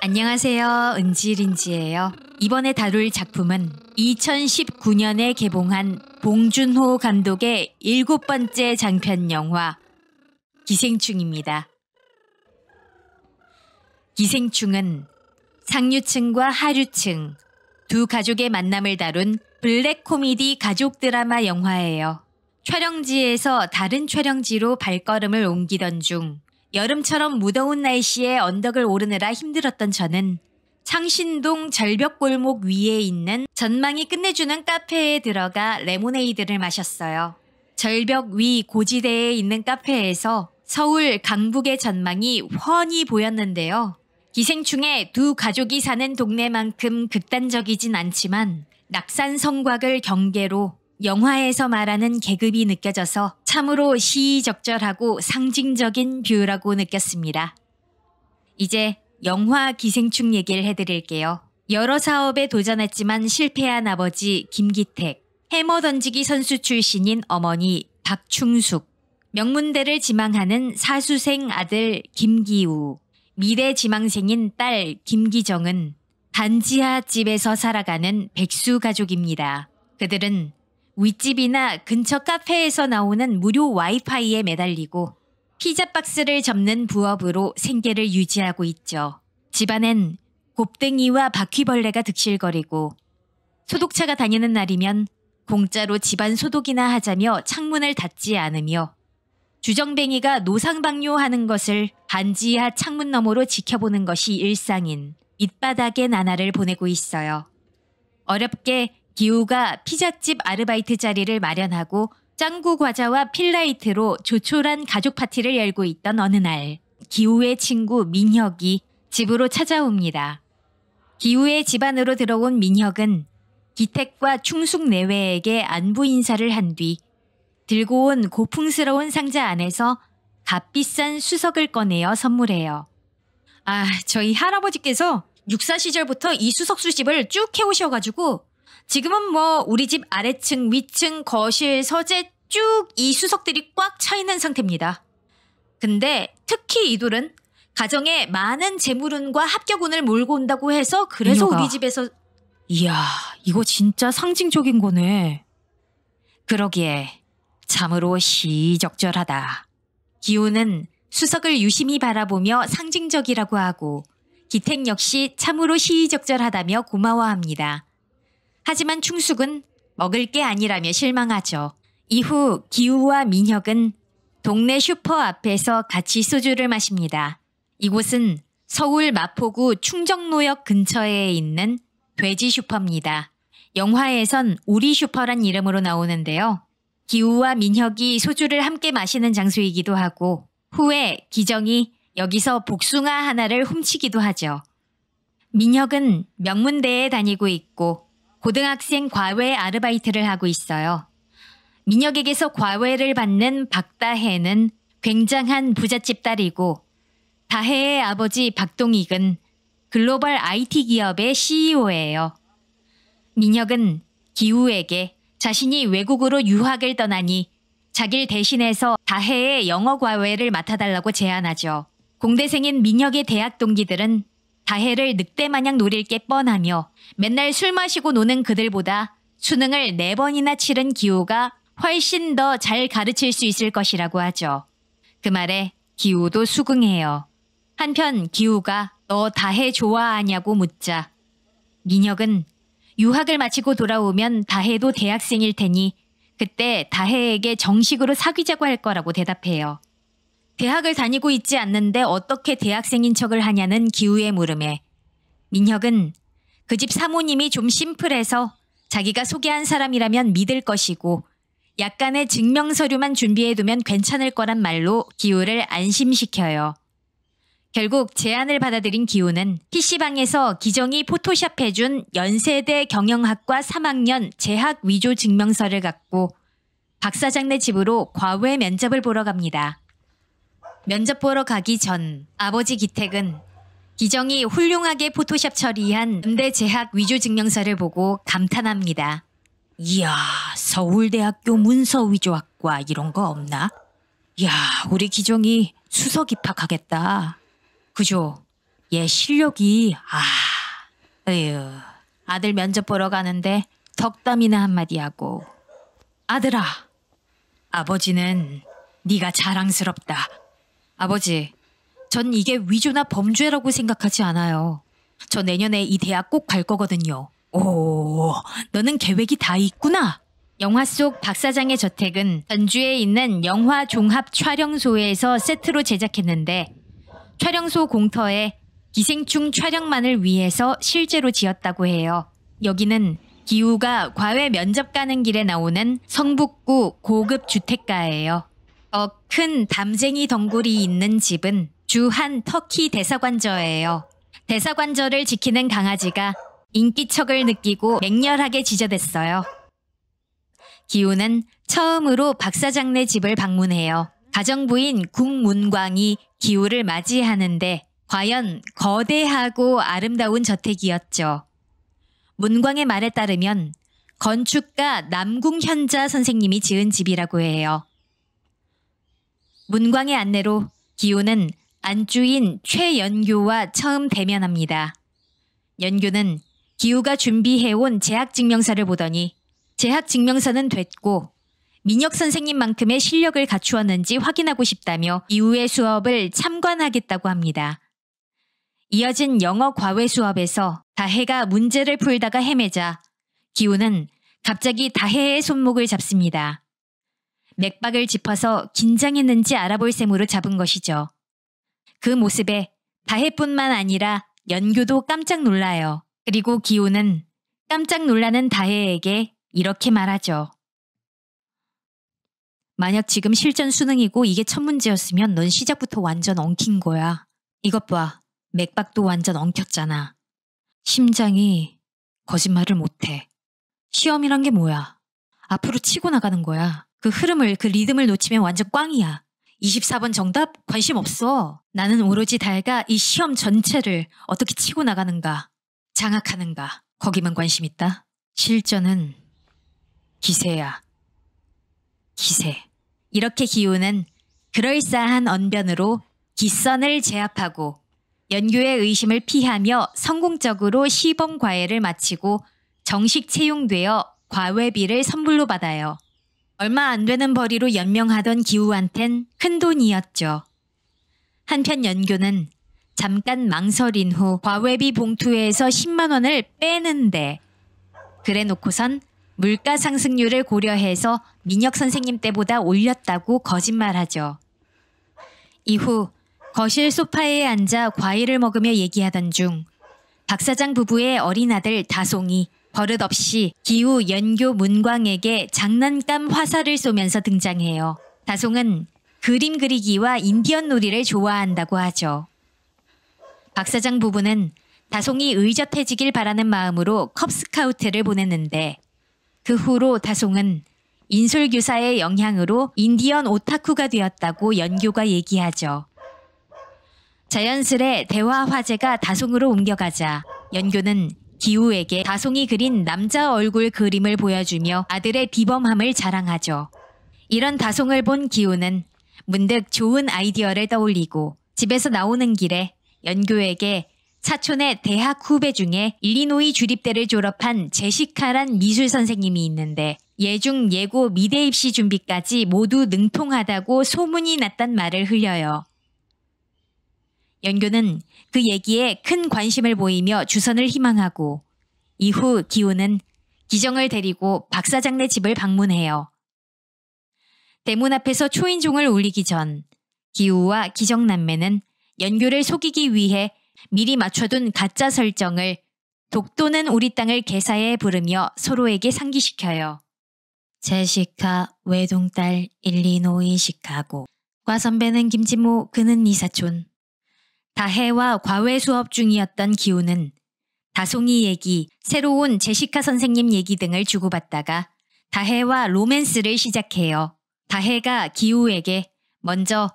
안녕하세요. 은지린지예요. 이번에 다룰 작품은 2019년에 개봉한 봉준호 감독의 7번째 장편 영화 기생충입니다. 기생충은 상류층과 하류층 두 가족의 만남을 다룬 블랙 코미디 가족 드라마 영화예요. 촬영지에서 다른 촬영지로 발걸음을 옮기던 중 여름처럼 무더운 날씨에 언덕을 오르느라 힘들었던 저는 창신동 절벽골목 위에 있는 전망이 끝내주는 카페에 들어가 레모네이드를 마셨어요. 절벽 위 고지대에 있는 카페에서 서울 강북의 전망이 훤히 보였는데요. 기생충의 두 가족이 사는 동네만큼 극단적이진 않지만 낙산 성곽을 경계로 영화에서 말하는 계급이 느껴져서 참으로 시의적절하고 상징적인 뷰라고 느꼈습니다. 이제 영화 기생충 얘기를 해드릴게요. 여러 사업에 도전했지만 실패한 아버지 김기택, 해머 던지기 선수 출신인 어머니 박충숙, 명문대를 지망하는 사수생 아들 김기우, 미래 지망생인 딸 김기정은 단지하 집에서 살아가는 백수 가족입니다. 그들은 윗집이나 근처 카페에서 나오는 무료 와이파이에 매달리고 피자 박스를 접는 부업으로 생계를 유지하고 있죠. 집안엔 곱등이와 바퀴벌레가 득실거리고 소독차가 다니는 날이면 공짜로 집안 소독이나 하자며 창문을 닫지 않으며 주정뱅이가 노상방뇨하는 것을 반지하 창문 너머로 지켜보는 것이 일상인 밑바닥의 나날을 보내고 있어요. 어렵게 기우가 피자집 아르바이트 자리를 마련하고 짱구 과자와 필라이트로 조촐한 가족 파티를 열고 있던 어느 날 기우의 친구 민혁이 집으로 찾아옵니다. 기우의 집안으로 들어온 민혁은 기택과 충숙 내외에게 안부 인사를 한 뒤 들고 온 고풍스러운 상자 안에서 값비싼 수석을 꺼내어 선물해요. 저희 할아버지께서 육사 시절부터 이 수석수 집을 쭉 해오셔가지고 지금은 우리 집 아래층, 위층, 거실, 서재 쭉 이 수석들이 꽉 차 있는 상태입니다. 근데 특히 이 둘은 가정에 많은 재물운과 합격운을 몰고 온다고 해서 그래서 민혁아, 우리 집에서 이야, 이거 진짜 상징적인 거네. 그러기에 참으로 시적절하다. 기우는 수석을 유심히 바라보며 상징적이라고 하고 기택 역시 참으로 시적절하다며 고마워합니다. 하지만 충숙은 먹을 게 아니라며 실망하죠. 이후 기우와 민혁은 동네 슈퍼 앞에서 같이 소주를 마십니다. 이곳은 서울 마포구 충정로역 근처에 있는 돼지 슈퍼입니다. 영화에선 우리 슈퍼란 이름으로 나오는데요. 기우와 민혁이 소주를 함께 마시는 장소이기도 하고 후에 기정이 여기서 복숭아 하나를 훔치기도 하죠. 민혁은 명문대에 다니고 있고 고등학생 과외 아르바이트를 하고 있어요. 민혁에게서 과외를 받는 박다혜는 굉장한 부잣집 딸이고 다혜의 아버지 박동익은 글로벌 IT 기업의 CEO예요. 민혁은 기우에게 자신이 외국으로 유학을 떠나니 자기를 대신해서 다혜의 영어 과외를 맡아달라고 제안하죠. 공대생인 민혁의 대학 동기들은 다혜를 늑대마냥 노릴 게 뻔하며 맨날 술 마시고 노는 그들보다 수능을 4번이나 치른 기우가 훨씬 더 잘 가르칠 수 있을 것이라고 하죠. 그 말에 기우도 수긍해요. 한편 기우가 너 다혜 좋아하냐고 묻자 민혁은 유학을 마치고 돌아오면 다혜도 대학생일 테니 그때 다혜에게 정식으로 사귀자고 할 거라고 대답해요. 대학을 다니고 있지 않는데 어떻게 대학생인 척을 하냐는 기우의 물음에 민혁은 그 집 사모님이 좀 심플해서 자기가 소개한 사람이라면 믿을 것이고 약간의 증명서류만 준비해두면 괜찮을 거란 말로 기우를 안심시켜요. 결국 제안을 받아들인 기우는 PC방에서 기정이 포토샵해준 연세대 경영학과 3학년 재학 위조 증명서를 갖고 박 사장네 집으로 과외 면접을 보러 갑니다. 면접 보러 가기 전 아버지 기택은 기정이 훌륭하게 포토샵 처리한 음대 재학 위조 증명서를 보고 감탄합니다. 이야, 서울대학교 문서위조학과 이런 거 없나? 이야, 우리 기정이 수석 입학하겠다. 그죠. 얘 실력이 에휴. 아들 면접 보러 가는데 덕담이나 한마디 하고. 아들아, 아버지는 네가 자랑스럽다. 아버지, 전 이게 위조나 범죄라고 생각하지 않아요. 저 내년에 이 대학 꼭 갈 거거든요. 오, 너는 계획이 다 있구나. 영화 속 박 사장의 저택은 전주에 있는 영화 종합 촬영소에서 세트로 제작했는데 촬영소 공터에 기생충 촬영만을 위해서 실제로 지었다고 해요. 여기는 기우가 과외 면접 가는 길에 나오는 성북구 고급 주택가예요. 큰 담쟁이 덩굴이 있는 집은 주한 터키 대사관저예요. 대사관저를 지키는 강아지가 인기척을 느끼고 맹렬하게 지저댔어요. 기우는 처음으로 박 사장네 집을 방문해요. 가정부인 국문광이 기우를 맞이하는데 과연 거대하고 아름다운 저택이었죠. 문광의 말에 따르면 건축가 남궁현자 선생님이 지은 집이라고 해요. 문광의 안내로 기우는 안주인 최연교와 처음 대면합니다. 연교는 기우가 준비해온 재학증명서를 보더니 재학증명서는 됐고 민혁 선생님만큼의 실력을 갖추었는지 확인하고 싶다며 이후의 수업을 참관하겠다고 합니다. 이어진 영어 과외 수업에서 다혜가 문제를 풀다가 헤매자 기우는 갑자기 다혜의 손목을 잡습니다. 맥박을 짚어서 긴장했는지 알아볼 셈으로 잡은 것이죠. 그 모습에 다혜뿐만 아니라 연교도 깜짝 놀라요. 그리고 기우는 깜짝 놀라는 다혜에게 이렇게 말하죠. 만약 지금 실전 수능이고 이게 첫 문제였으면 넌 시작부터 완전 엉킨 거야. 이것 봐. 맥박도 완전 엉켰잖아. 심장이 거짓말을 못해. 시험이란 게 뭐야? 앞으로 치고 나가는 거야. 그 흐름을, 그 리듬을 놓치면 완전 꽝이야. 24번 정답? 관심 없어. 나는 오로지 다혜가 이 시험 전체를 어떻게 치고 나가는가, 장악하는가, 거기만 관심 있다. 실전은 기세야. 기세. 이렇게 기우는 그럴싸한 언변으로 기선을 제압하고 연교의 의심을 피하며 성공적으로 시범 과외를 마치고 정식 채용되어 과외비를 선물로 받아요. 얼마 안 되는 벌이로 연명하던 기우한텐 큰돈이었죠. 한편 연교는 잠깐 망설인 후 과외비 봉투에서 10만 원을 빼는데 그래 놓고선 물가 상승률을 고려해서 민혁 선생님 때보다 올렸다고 거짓말하죠. 이후 거실 소파에 앉아 과일을 먹으며 얘기하던 중 박 사장 부부의 어린 아들 다송이 버릇없이 기우, 연교, 문광에게 장난감 화살을 쏘면서 등장해요. 다송은 그림 그리기와 인디언 놀이를 좋아한다고 하죠. 박 사장 부부는 다송이 의젓해지길 바라는 마음으로 컵스카우트를 보냈는데 그 후로 다송은 인솔교사의 영향으로 인디언 오타쿠가 되었다고 연교가 얘기하죠. 자연스레 대화 화제가 다송으로 옮겨가자 연교는 기우에게 다송이 그린 남자 얼굴 그림을 보여주며 아들의 비범함을 자랑하죠. 이런 다송을 본 기우는 문득 좋은 아이디어를 떠올리고 집에서 나오는 길에 연교에게 사촌의 대학 후배 중에 일리노이 주립대를 졸업한 제시카란 미술 선생님이 있는데 예중 예고 미대 입시 준비까지 모두 능통하다고 소문이 났단 말을 흘려요. 연교는 그 얘기에 큰 관심을 보이며 주선을 희망하고 이후 기우는 기정을 데리고 박 사장네 집을 방문해요. 대문 앞에서 초인종을 울리기 전 기우와 기정남매는 연교를 속이기 위해 미리 맞춰둔 가짜 설정을 독도는 우리 땅을 개사해 부르며 서로에게 상기시켜요. 제시카 외동딸 일리노이 시카고 과 선배는 김진모 그는 이사촌. 다혜와 과외 수업 중이었던 기우는 다송이 얘기, 새로운 제시카 선생님 얘기 등을 주고받다가 다혜와 로맨스를 시작해요. 다혜가 기우에게 먼저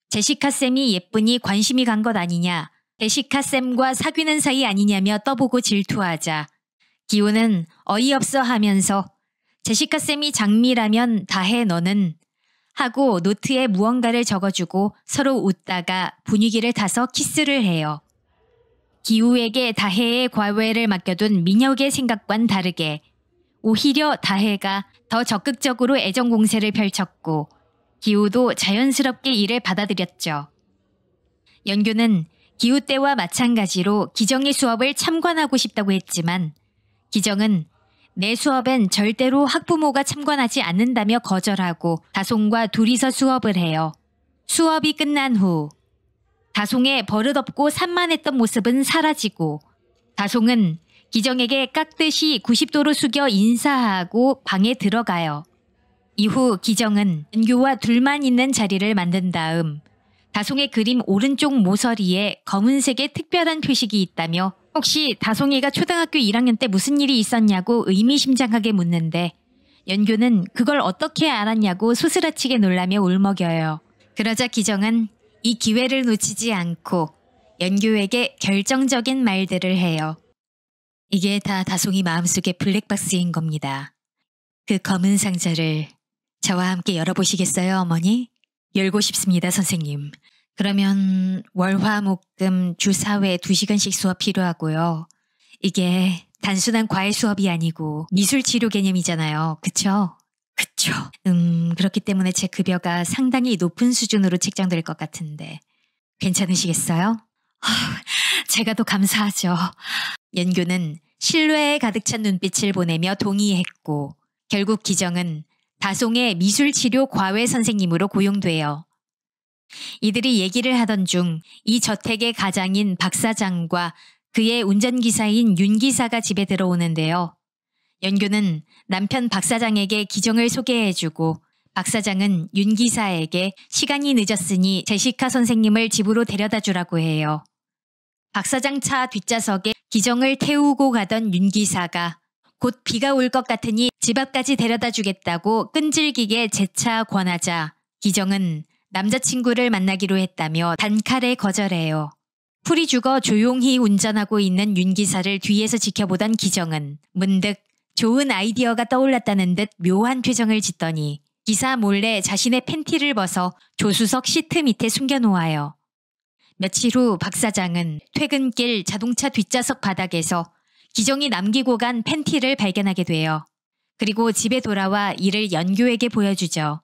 제시카 쌤이 예쁘니 관심이 간 것 아니냐, 제시카 쌤과 사귀는 사이 아니냐며 떠보고 질투하자 기우는 어이없어 하면서 제시카 쌤이 장미라면 다혜 너는 하고 노트에 무언가를 적어주고 서로 웃다가 분위기를 타서 키스를 해요. 기우에게 다혜의 과외를 맡겨둔 민혁의 생각과는 다르게 오히려 다혜가 더 적극적으로 애정 공세를 펼쳤고 기우도 자연스럽게 이를 받아들였죠. 연규는 기우 때와 마찬가지로 기정의 수업을 참관하고 싶다고 했지만 기정은 내 수업엔 절대로 학부모가 참관하지 않는다며 거절하고 다송과 둘이서 수업을 해요. 수업이 끝난 후 다송의 버릇없고 산만했던 모습은 사라지고 다송은 기정에게 깍듯이 90도로 숙여 인사하고 방에 들어가요. 이후 기정은 연규와 둘만 있는 자리를 만든 다음 다송의 그림 오른쪽 모서리에 검은색의 특별한 표식이 있다며 혹시 다송이가 초등학교 1학년 때 무슨 일이 있었냐고 의미심장하게 묻는데 연규는 그걸 어떻게 알았냐고 소스라치게 놀라며 울먹여요. 그러자 기정은 이 기회를 놓치지 않고 연규에게 결정적인 말들을 해요. 이게 다 다송이 마음속의 블랙박스인 겁니다. 그 검은 상자를 저와 함께 열어보시겠어요, 어머니? 열고 싶습니다, 선생님. 그러면 월화목금 주 4회 2시간씩 수업 필요하고요. 이게 단순한 과외 수업이 아니고 미술치료 개념이잖아요. 그쵸? 그쵸. 그렇기 때문에 제 급여가 상당히 높은 수준으로 책정될 것 같은데 괜찮으시겠어요? 제가 더 감사하죠. 연규는 신뢰에 가득 찬 눈빛을 보내며 동의했고 결국 기정은 다송의 미술치료 과외 선생님으로 고용돼요. 이들이 얘기를 하던 중 이 저택의 가장인 박 사장과 그의 운전기사인 윤 기사가 집에 들어오는데요. 연규는 남편 박 사장에게 기정을 소개해주고 박 사장은 윤 기사에게 시간이 늦었으니 제시카 선생님을 집으로 데려다 주라고 해요. 박 사장 차 뒷좌석에 기정을 태우고 가던 윤 기사가 곧 비가 올 것 같으니 집 앞까지 데려다 주겠다고 끈질기게 재차 권하자 기정은 남자친구를 만나기로 했다며 단칼에 거절해요. 풀이 죽어 조용히 운전하고 있는 윤 기사를 뒤에서 지켜보던 기정은 문득 좋은 아이디어가 떠올랐다는 듯 묘한 표정을 짓더니 기사 몰래 자신의 팬티를 벗어 조수석 시트 밑에 숨겨놓아요. 며칠 후 박 사장은 퇴근길 자동차 뒷좌석 바닥에서 기정이 남기고 간 팬티를 발견하게 돼요. 그리고 집에 돌아와 이를 연규에게 보여주죠.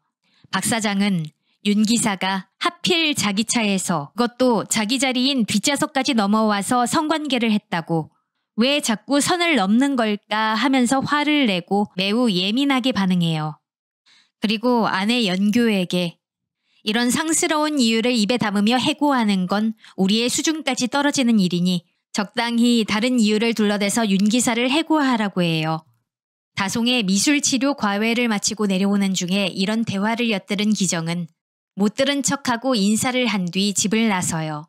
박 사장은 윤 기사가 하필 자기 차에서 그것도 자기 자리인 뒷좌석까지 넘어와서 성관계를 했다고 왜 자꾸 선을 넘는 걸까 하면서 화를 내고 매우 예민하게 반응해요. 그리고 아내 연규에게 이런 상스러운 이유를 입에 담으며 해고하는 건 우리의 수준까지 떨어지는 일이니 적당히 다른 이유를 둘러대서 윤 기사를 해고하라고 해요. 다송의 미술치료 과외를 마치고 내려오는 중에 이런 대화를 엿들은 기정은 못 들은 척하고 인사를 한 뒤 집을 나서요.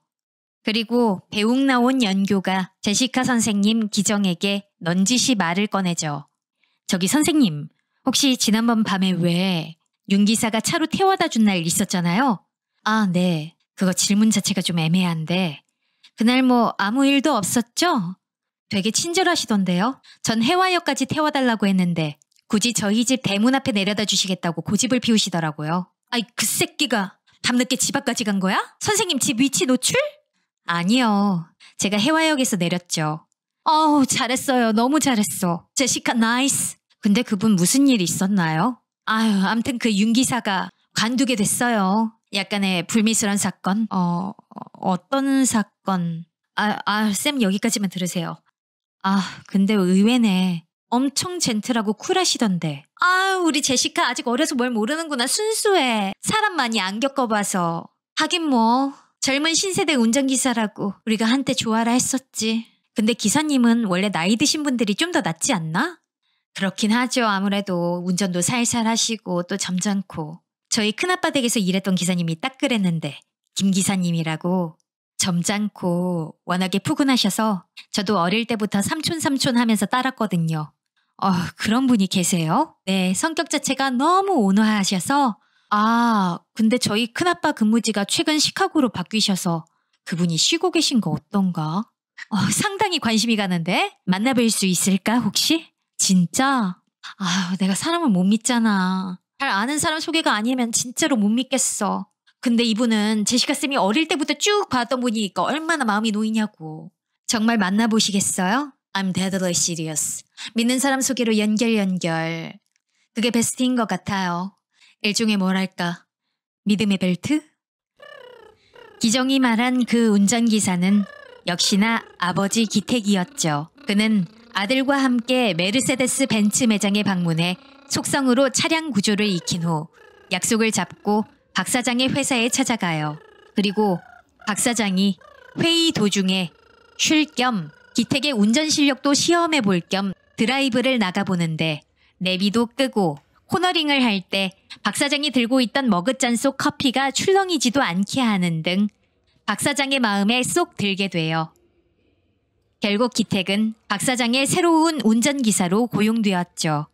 그리고 배웅 나온 연규가 제시카 선생님 기정에게 넌지시 말을 꺼내죠. 저기 선생님, 혹시 지난번 밤에 왜 윤 기사가 차로 태워다 준 날 있었잖아요? 아, 네. 그거 질문 자체가 좀 애매한데 그날 뭐 아무 일도 없었죠? 되게 친절하시던데요? 전 해화역까지 태워달라고 했는데 굳이 저희 집 대문 앞에 내려다 주시겠다고 고집을 피우시더라고요. 아이, 그 새끼가 밤늦게 집 앞까지 간 거야? 선생님 집 위치 노출? 아니요. 제가 해화역에서 내렸죠. 어우, 잘했어요. 너무 잘했어. 제시카 나이스. 근데 그분 무슨 일 있었나요? 아유, 암튼 그 윤 기사가 관두게 됐어요. 약간의 불미스러운 사건? 어떤 사건? 쌤 여기까지만 들으세요. 근데 의외네. 엄청 젠틀하고 쿨하시던데. 우리 제시카 아직 어려서 뭘 모르는구나. 순수해. 사람 많이 안 겪어봐서. 하긴 뭐 젊은 신세대 운전기사라고 우리가 한때 좋아라 했었지. 근데 기사님은 원래 나이 드신 분들이 좀 더 낫지 않나? 그렇긴 하죠. 아무래도 운전도 살살 하시고 또 점잖고. 저희 큰아빠 댁에서 일했던 기사님이 딱 그랬는데 김 기사님이라고. 점잖고 워낙에 푸근하셔서 저도 어릴 때부터 삼촌 하면서 따랐거든요. 그런 분이 계세요? 네, 성격 자체가 너무 온화하셔서. 근데 저희 큰아빠 근무지가 최근 시카고로 바뀌셔서 그분이 쉬고 계신 거 어떤가? 상당히 관심이 가는데? 만나뵐 수 있을까 혹시? 진짜? 내가 사람을 못 믿잖아. 잘 아는 사람 소개가 아니면 진짜로 못 믿겠어. 근데 이분은 제시카 쌤이 어릴 때부터 쭉 봤던 분이니까 얼마나 마음이 놓이냐고. 정말 만나보시겠어요? I'm deadly serious. 믿는 사람 소개로 연결. 그게 베스트인 것 같아요. 일종의 뭐랄까, 믿음의 벨트? 기정이 말한 그 운전기사는 역시나 아버지 기택이었죠. 그는 아들과 함께 메르세데스 벤츠 매장에 방문해 속성으로 차량 구조를 익힌 후 약속을 잡고 박 사장의 회사에 찾아가요. 그리고 박 사장이 회의 도중에 쉴 겸 기택의 운전 실력도 시험해 볼 겸 드라이브를 나가보는데 내비도 끄고 코너링을 할 때 박 사장이 들고 있던 머그잔 속 커피가 출렁이지도 않게 하는 등 박 사장의 마음에 쏙 들게 돼요. 결국 기택은 박 사장의 새로운 운전기사로 고용되었죠.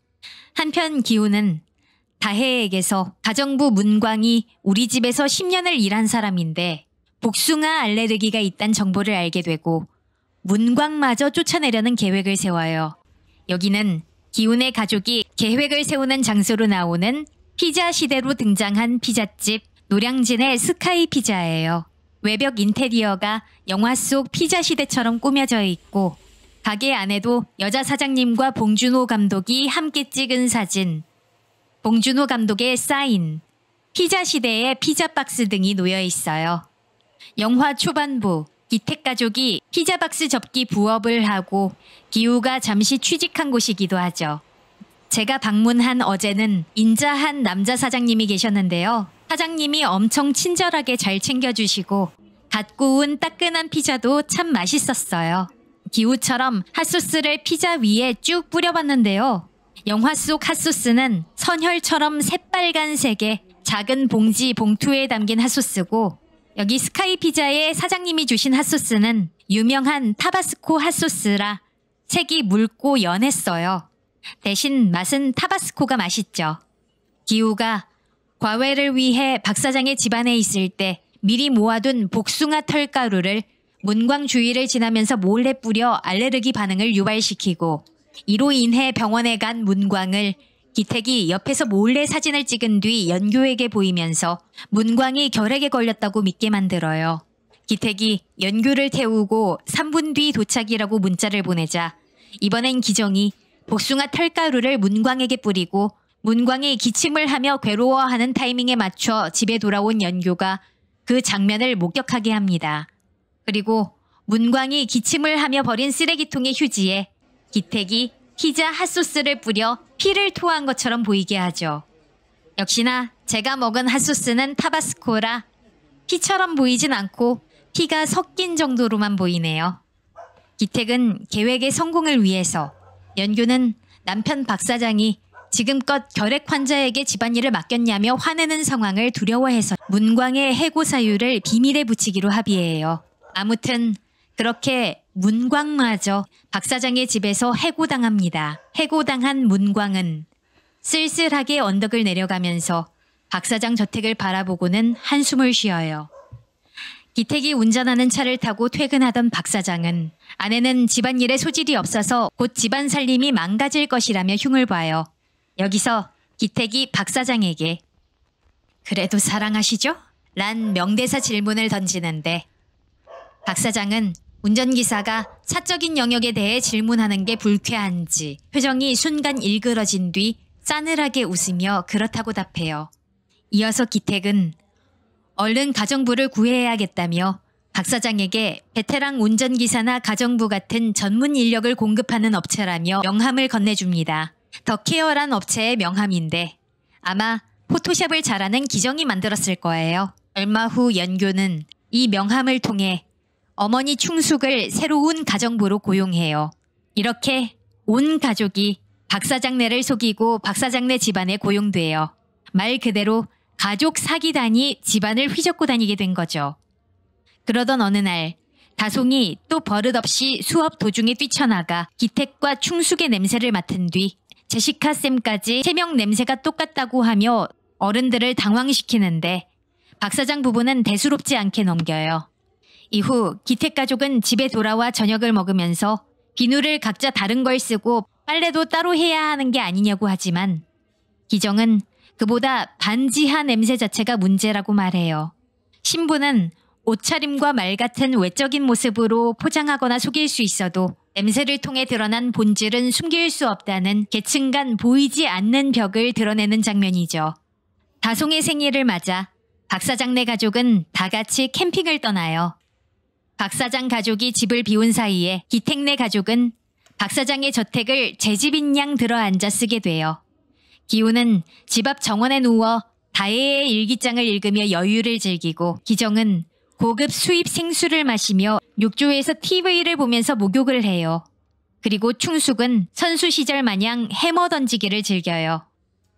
한편 기우는 다혜에게서 가정부 문광이 우리 집에서 10년을 일한 사람인데 복숭아 알레르기가 있다는 정보를 알게 되고 문광마저 쫓아내려는 계획을 세워요. 여기는 기훈의 가족이 계획을 세우는 장소로 나오는 피자 시대로 등장한 피자집 노량진의 스카이 피자예요. 외벽 인테리어가 영화 속 피자 시대처럼 꾸며져 있고 가게 안에도 여자 사장님과 봉준호 감독이 함께 찍은 사진, 봉준호 감독의 사인, 피자 시대의 피자 박스 등이 놓여 있어요. 영화 초반부 기택 가족이 피자 박스 접기 부업을 하고 기우가 잠시 취직한 곳이기도 하죠. 제가 방문한 어제는 인자한 남자 사장님이 계셨는데요. 사장님이 엄청 친절하게 잘 챙겨주시고 갓 구운 따끈한 피자도 참 맛있었어요. 기우처럼 핫소스를 피자 위에 쭉 뿌려봤는데요. 영화 속 핫소스는 선혈처럼 새빨간색의 작은 봉지 봉투에 담긴 핫소스고 여기 스카이 피자의 사장님이 주신 핫소스는 유명한 타바스코 핫소스라 색이 묽고 연했어요. 대신 맛은 타바스코가 맛있죠. 기우가 과외를 위해 박 사장의 집안에 있을 때 미리 모아둔 복숭아 털가루를 문광 주위를 지나면서 몰래 뿌려 알레르기 반응을 유발시키고 이로 인해 병원에 간 문광을 기택이 옆에서 몰래 사진을 찍은 뒤 연교에게 보이면서 문광이 결핵에 걸렸다고 믿게 만들어요. 기택이 연교를 태우고 3분 뒤 도착이라고 문자를 보내자 이번엔 기정이 복숭아 털가루를 문광에게 뿌리고 문광이 기침을 하며 괴로워하는 타이밍에 맞춰 집에 돌아온 연교가 그 장면을 목격하게 합니다. 그리고 문광이 기침을 하며 버린 쓰레기통의 휴지에 기택이 피자 핫소스를 뿌려 피를 토한 것처럼 보이게 하죠. 역시나 제가 먹은 핫소스는 타바스코라 피처럼 보이진 않고 피가 섞인 정도로만 보이네요. 기택은 계획의 성공을 위해서 연규는 남편 박 사장이 지금껏 결핵 환자에게 집안일을 맡겼냐며 화내는 상황을 두려워해서 문광의 해고 사유를 비밀에 붙이기로 합의해요. 아무튼 그렇게 문광마저 박 사장의 집에서 해고당합니다. 해고당한 문광은 쓸쓸하게 언덕을 내려가면서 박 사장 저택을 바라보고는 한숨을 쉬어요. 기택이 운전하는 차를 타고 퇴근하던 박 사장은 아내는 집안일에 소질이 없어서 곧 집안 살림이 망가질 것이라며 흉을 봐요. 여기서 기택이 박 사장에게 그래도 사랑하시죠? 란 명대사 질문을 던지는데 박 사장은 운전기사가 사적인 영역에 대해 질문하는 게 불쾌한지 표정이 순간 일그러진 뒤 싸늘하게 웃으며 그렇다고 답해요. 이어서 기택은 얼른 가정부를 구해야겠다며 박 사장에게 베테랑 운전기사나 가정부 같은 전문 인력을 공급하는 업체라며 명함을 건네줍니다. 더케어란 업체의 명함인데 아마 포토샵을 잘하는 기정이 만들었을 거예요. 얼마 후 연교는 이 명함을 통해 어머니 충숙을 새로운 가정부로 고용해요. 이렇게 온 가족이 박 사장네를 속이고 박 사장네 집안에 고용돼요. 말 그대로 가족 사기단이 집안을 휘젓고 다니게 된 거죠. 그러던 어느 날 다송이 또 버릇없이 수업 도중에 뛰쳐나가 기택과 충숙의 냄새를 맡은 뒤 제시카 쌤까지 3명 냄새가 똑같다고 하며 어른들을 당황시키는데 박 사장 부부는 대수롭지 않게 넘겨요. 이후 기택 가족은 집에 돌아와 저녁을 먹으면서 비누를 각자 다른 걸 쓰고 빨래도 따로 해야 하는 게 아니냐고 하지만 기정은 그보다 반지하 냄새 자체가 문제라고 말해요. 신부는 옷차림과 말 같은 외적인 모습으로 포장하거나 속일 수 있어도 냄새를 통해 드러난 본질은 숨길 수 없다는 계층 간 보이지 않는 벽을 드러내는 장면이죠. 다송의 생일을 맞아 박 사장네 가족은 다 같이 캠핑을 떠나요. 박 사장 가족이 집을 비운 사이에 기택네 가족은 박 사장의 저택을 제 집인 양 들어앉아 쓰게 돼요. 기우는 집 앞 정원에 누워 다혜의 일기장을 읽으며 여유를 즐기고 기정은 고급 수입 생수를 마시며 욕조에서 TV를 보면서 목욕을 해요. 그리고 충숙은 선수 시절 마냥 해머 던지기를 즐겨요.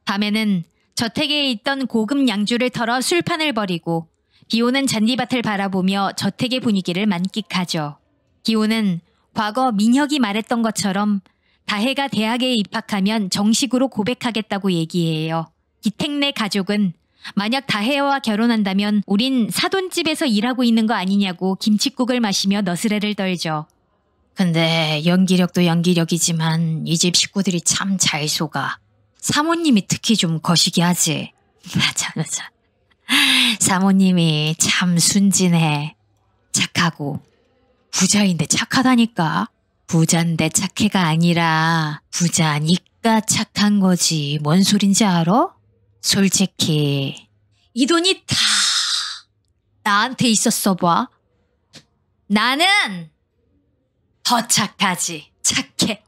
밤에는 저택에 있던 고급 양주를 털어 술판을 벌이고 비오는 잔디밭을 바라보며 저택의 분위기를 만끽하죠. 기호는 과거 민혁이 말했던 것처럼 다혜가 대학에 입학하면 정식으로 고백하겠다고 얘기해요. 기택네 가족은 만약 다혜와 결혼한다면 우린 사돈집에서 일하고 있는 거 아니냐고 김칫국을 마시며 너스레를 떨죠. 근데 연기력도 연기력이지만 이 집 식구들이 참 잘 속아. 사모님이 특히 좀 거시기 하지. 맞아. 사모님이 참 순진해. 착하고. 부자인데 착하다니까. 부자인데 착해가 아니라 부자니까 착한 거지. 뭔 소린지 알아? 솔직히 이 돈이 다 나한테 있었어 봐. 나는 더 착하지. 착해.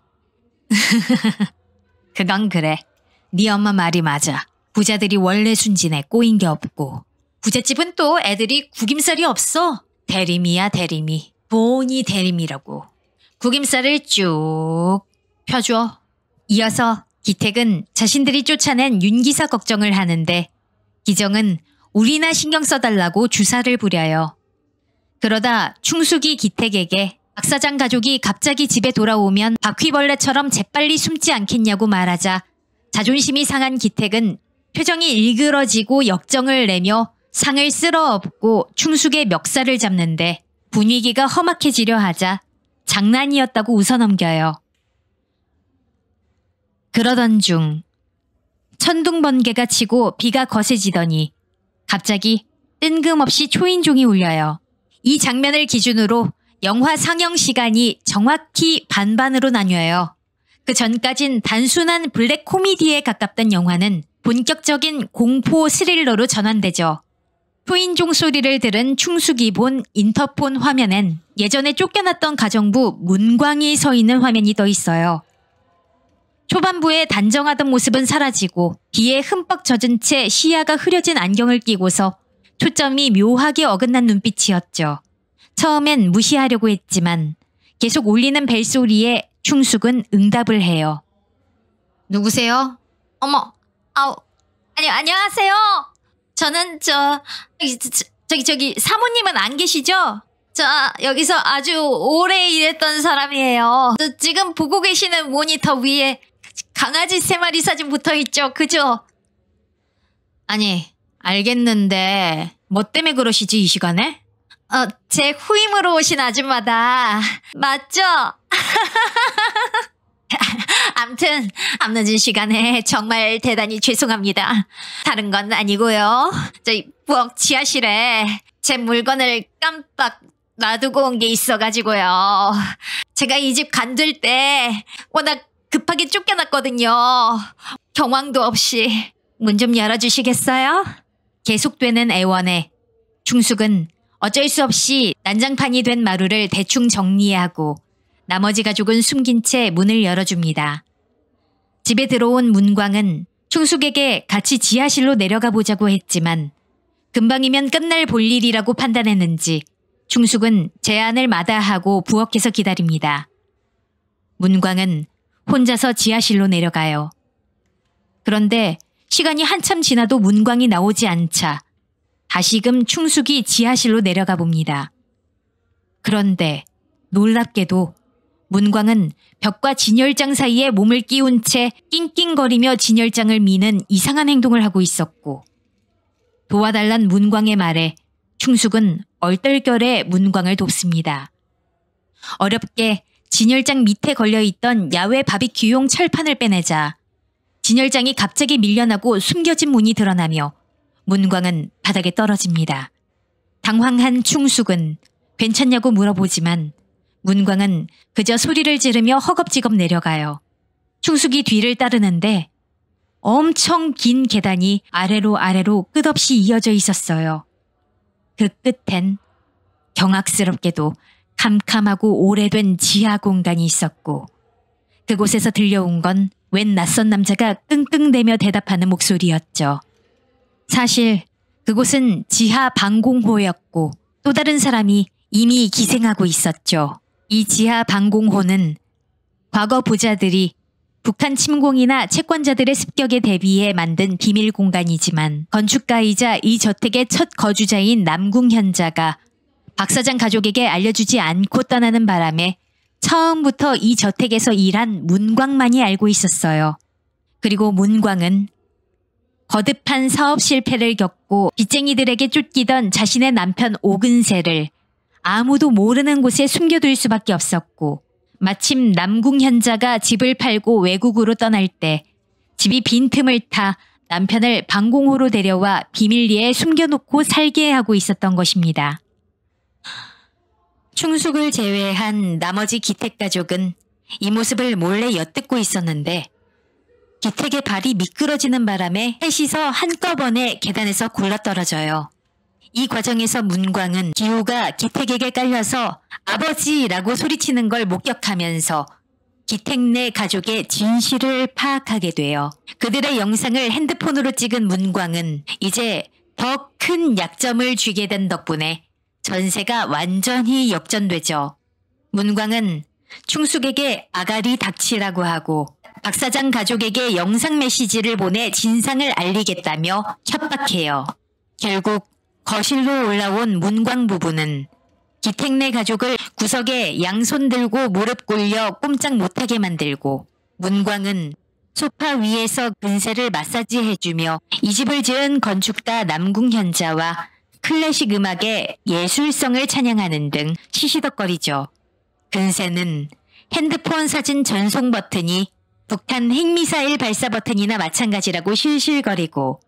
그건 그래. 네 엄마 말이 맞아. 부자들이 원래 순진해. 꼬인 게 없고. 부잣집은 또 애들이 구김살이 없어. 대림이야 대림이. 본이 대림이라고. 구김살을 쭉 펴줘. 이어서 기택은 자신들이 쫓아낸 윤기사 걱정을 하는데 기정은 우리나 신경 써달라고 주사를 부려요. 그러다 충숙이 기택에게 박 사장 가족이 갑자기 집에 돌아오면 바퀴벌레처럼 재빨리 숨지 않겠냐고 말하자 자존심이 상한 기택은 표정이 일그러지고 역정을 내며 상을 쓸어엎고 충숙의 멱살을 잡는데 분위기가 험악해지려 하자 장난이었다고 웃어넘겨요. 그러던 중 천둥번개가 치고 비가 거세지더니 갑자기 뜬금없이 초인종이 울려요. 이 장면을 기준으로 영화 상영 시간이 정확히 반반으로 나뉘어요. 그 전까진 단순한 블랙 코미디에 가깝던 영화는 본격적인 공포 스릴러로 전환되죠. 초인종 소리를 들은 충숙이 본 인터폰 화면엔 예전에 쫓겨났던 가정부 문광이 서 있는 화면이 떠 있어요. 초반부에 단정하던 모습은 사라지고 비에 흠뻑 젖은 채 시야가 흐려진 안경을 끼고서 초점이 묘하게 어긋난 눈빛이었죠. 처음엔 무시하려고 했지만 계속 울리는 벨소리에 충숙은 응답을 해요. 누구세요? 어머, 안녕하세요. 저는 저기 사모님은 안 계시죠? 저 여기서 아주 오래 일했던 사람이에요. 지금 보고 계시는 모니터 위에 강아지 3마리 사진 붙어있죠? 그죠? 아니, 알겠는데 뭐 때문에 그러시지 이 시간에? 제 후임으로 오신 아줌마다. 맞죠? 암튼 앞늦은 시간에 정말 대단히 죄송합니다. 다른 건 아니고요. 저희 부엌 지하실에 제 물건을 깜빡 놔두고 온 게 있어가지고요. 제가 이 집 간둘 때 워낙 급하게 쫓겨났거든요. 경황도 없이. 문 좀 열어주시겠어요? 계속되는 애원에 충숙은 어쩔 수 없이 난장판이 된 마루를 대충 정리하고 나머지 가족은 숨긴 채 문을 열어줍니다. 집에 들어온 문광은 충숙에게 같이 지하실로 내려가 보자고 했지만 금방이면 끝날 볼일이라고 판단했는지 충숙은 제안을 마다하고 부엌에서 기다립니다. 문광은 혼자서 지하실로 내려가요. 그런데 시간이 한참 지나도 문광이 나오지 않자 다시금 충숙이 지하실로 내려가 봅니다. 그런데 놀랍게도 문광은 벽과 진열장 사이에 몸을 끼운 채 낑낑거리며 진열장을 미는 이상한 행동을 하고 있었고 도와달란 문광의 말에 충숙은 얼떨결에 문광을 돕습니다. 어렵게 진열장 밑에 걸려있던 야외 바비큐용 철판을 빼내자 진열장이 갑자기 밀려나고 숨겨진 문이 드러나며 문광은 바닥에 떨어집니다. 당황한 충숙은 괜찮냐고 물어보지만 문광은 그저 소리를 지르며 허겁지겁 내려가요. 충숙이 뒤를 따르는데 엄청 긴 계단이 아래로 끝없이 이어져 있었어요. 그 끝엔 경악스럽게도 캄캄하고 오래된 지하 공간이 있었고 그곳에서 들려온 건 웬 낯선 남자가 끙끙대며 대답하는 목소리였죠. 사실 그곳은 지하 방공호였고 또 다른 사람이 이미 기생하고 있었죠. 이 지하 방공호는 과거 부자들이 북한 침공이나 채권자들의 습격에 대비해 만든 비밀 공간이지만 건축가이자 이 저택의 첫 거주자인 남궁 현자가 박 사장 가족에게 알려주지 않고 떠나는 바람에 처음부터 이 저택에서 일한 문광만이 알고 있었어요. 그리고 문광은 거듭한 사업 실패를 겪고 빚쟁이들에게 쫓기던 자신의 남편 오근세를 아무도 모르는 곳에 숨겨둘 수밖에 없었고 마침 남궁 현자가 집을 팔고 외국으로 떠날 때 집이 빈틈을 타 남편을 방공호로 데려와 비밀리에 숨겨놓고 살게 하고 있었던 것입니다. 충숙을 제외한 나머지 기택 가족은 이 모습을 몰래 엿듣고 있었는데 기택의 발이 미끄러지는 바람에 셋이서 한꺼번에 계단에서 굴러떨어져요. 이 과정에서 문광은 기우가 기택에게 깔려서 아버지라고 소리치는 걸 목격하면서 기택 내 가족의 진실을 파악하게 돼요. 그들의 영상을 핸드폰으로 찍은 문광은 이제 더 큰 약점을 쥐게 된 덕분에 전세가 완전히 역전되죠. 문광은 충숙에게 아가리 닥치라고 하고 박 사장 가족에게 영상 메시지를 보내 진상을 알리겠다며 협박해요. 결국 거실로 올라온 문광 부부는 기택 내 가족을 구석에 양손 들고 무릎 꿇려 꼼짝 못하게 만들고 문광은 소파 위에서 근세를 마사지해주며 이 집을 지은 건축가 남궁 현자와 클래식 음악의 예술성을 찬양하는 등 시시덕거리죠. 근세는 핸드폰 사진 전송 버튼이 북한 핵미사일 발사 버튼이나 마찬가지라고 실실거리고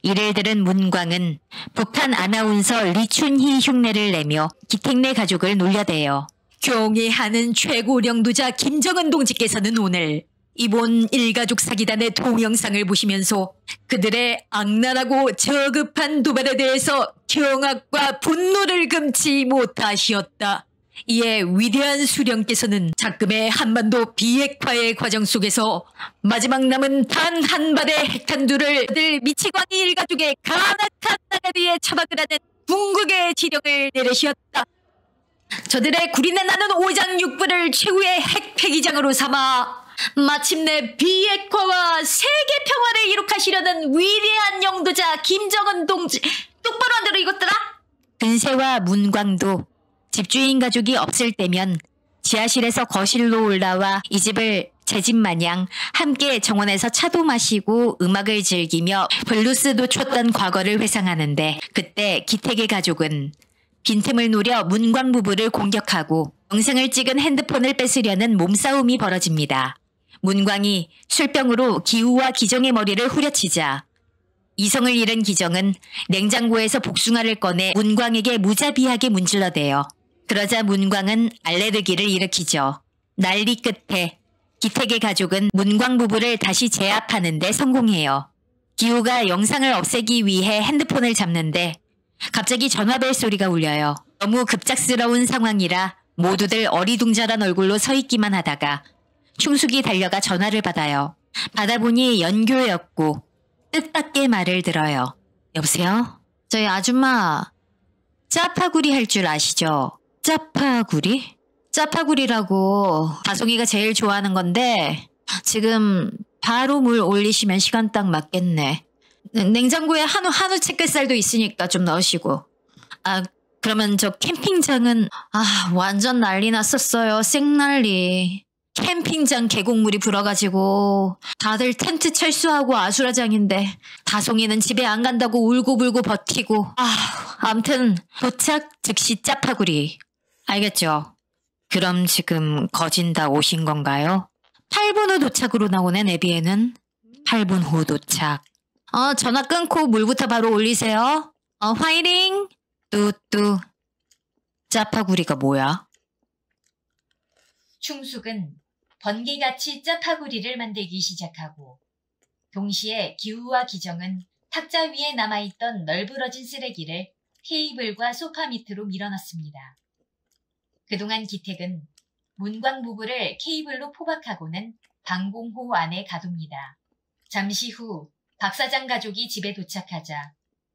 이를 들은 문광은 북한 아나운서 리춘희 흉내를 내며 기택 내 가족을 놀려대요. 경애하는 최고領導자 김정은 동지께서는 오늘 이번 일가족 사기단의 동영상을 보시면서 그들의 악랄하고 저급한 도발에 대해서 경악과 분노를 금치 못하시었다. 이에 위대한 수령께서는 작금의 한반도 비핵화의 과정 속에서 마지막 남은 단 한 발의 핵탄두를 늘 미치광이 일가족의 간악한 나가리에 처박을 하는 궁극의 지령을 내리셨다. 저들의 구리내 나는 오장육부를 최후의 핵폐기장으로 삼아 마침내 비핵화와 세계 평화를 이룩하시려는 위대한 영도자 김정은 동지 똑바로 안 들어 이것들아? 근세와 문광도 집주인 가족이 없을 때면 지하실에서 거실로 올라와 이 집을 제 집 마냥 함께 정원에서 차도 마시고 음악을 즐기며 블루스도 췄던 과거를 회상하는데 그때 기택의 가족은 빈틈을 노려 문광 부부를 공격하고 영상을 찍은 핸드폰을 뺏으려는 몸싸움이 벌어집니다. 문광이 술병으로 기우와 기정의 머리를 후려치자 이성을 잃은 기정은 냉장고에서 복숭아를 꺼내 문광에게 무자비하게 문질러대요. 그러자 문광은 알레르기를 일으키죠. 난리 끝에 기택의 가족은 문광 부부를 다시 제압하는 데 성공해요. 기우가 영상을 없애기 위해 핸드폰을 잡는데 갑자기 전화벨 소리가 울려요. 너무 급작스러운 상황이라 모두들 어리둥절한 얼굴로 서 있기만 하다가 충숙이 달려가 전화를 받아요. 받아보니 연교였고 뜻밖의 말을 들어요. 여보세요? 저희 아줌마 짜파구리 할 줄 아시죠? 짜파구리? 짜파구리라고 다송이가 제일 좋아하는 건데 지금 바로 물 올리시면 시간 딱 맞겠네. 냉장고에 한우 채끝살도 있으니까 좀 넣으시고. 아 그러면 저 캠핑장은 완전 난리 났었어요. 생난리. 캠핑장 계곡물이 불어가지고 다들 텐트 철수하고 아수라장인데 다송이는 집에 안 간다고 울고불고 버티고 암튼 도착 즉시 짜파구리. 알겠죠? 그럼 지금 거진 다 오신 건가요? 8분 후 도착으로 나오는 내비에는 8분 후 도착. 전화 끊고 물부터 바로 올리세요. 화이팅! 뚜뚜. 짜파구리가 뭐야? 충숙은 번개같이 짜파구리를 만들기 시작하고 동시에 기우와 기정은 탁자 위에 남아있던 널브러진 쓰레기를 테이블과 소파 밑으로 밀어넣습니다. 그동안 기택은 문광 부부를 케이블로 포박하고는 방공호 안에 가둡니다. 잠시 후 박 사장 가족이 집에 도착하자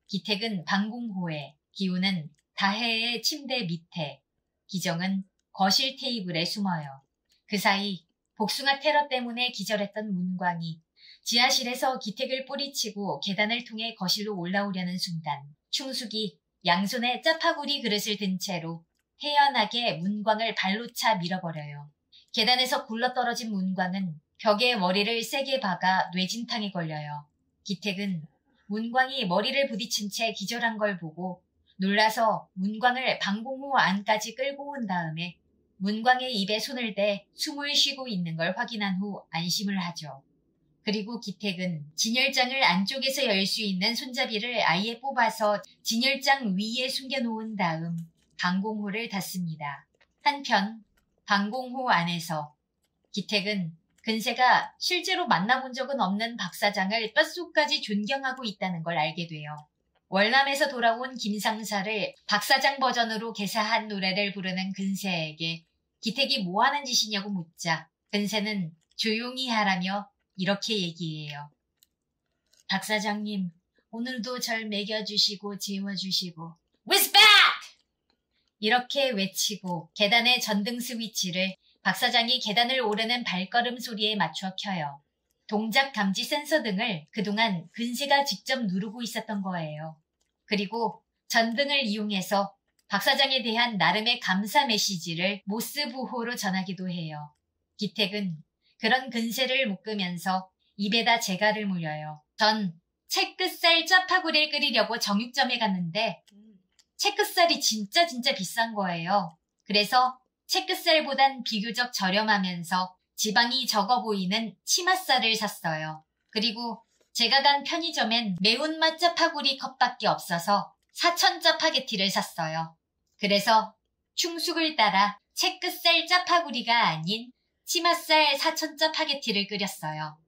기택은 방공호에, 기우는 다혜의 침대 밑에, 기정은 거실 테이블에 숨어요. 그 사이 복숭아 테러 때문에 기절했던 문광이 지하실에서 기택을 뿌리치고 계단을 통해 거실로 올라오려는 순간 충숙이 양손에 짜파구리 그릇을 든 채로 태연하게 문광을 발로 차 밀어버려요. 계단에서 굴러떨어진 문광은 벽에 머리를 세게 박아 뇌진탕에 걸려요. 기택은 문광이 머리를 부딪힌 채 기절한 걸 보고 놀라서 문광을 방공호 안까지 끌고 온 다음에 문광의 입에 손을 대 숨을 쉬고 있는 걸 확인한 후 안심을 하죠. 그리고 기택은 진열장을 안쪽에서 열 수 있는 손잡이를 아예 뽑아서 진열장 위에 숨겨놓은 다음 방공호를 닫습니다. 한편 방공호 안에서 기택은 근세가 실제로 만나본 적은 없는 박 사장을 뼛속까지 존경하고 있다는 걸 알게 돼요. 월남에서 돌아온 김상사를 박 사장 버전으로 개사한 노래를 부르는 근세에게 기택이 뭐하는 짓이냐고 묻자 근세는 조용히 하라며 이렇게 얘기해요. 박 사장님, 오늘도 절 먹여주시고 재워주시고 Respect! 이렇게 외치고 계단의 전등 스위치를 박 사장이 계단을 오르는 발걸음 소리에 맞춰 켜요. 동작 감지 센서 등을 그동안 근세가 직접 누르고 있었던 거예요. 그리고 전등을 이용해서 박 사장에 대한 나름의 감사 메시지를 모스 부호로 전하기도 해요. 기택은 그런 근세를 묶으면서 입에다 재갈을 물려요. 전 채끝살 짜파구리를 끓이려고 정육점에 갔는데 채끝살이 진짜 비싼 거예요. 그래서 채끝살보단 비교적 저렴하면서 지방이 적어 보이는 치맛살을 샀어요. 그리고 제가 간 편의점엔 매운맛 짜파구리 컵밖에 없어서 사천 짜파게티를 샀어요. 그래서 충숙을 따라 채끝살 짜파구리가 아닌 치맛살 사천 짜파게티를 끓였어요.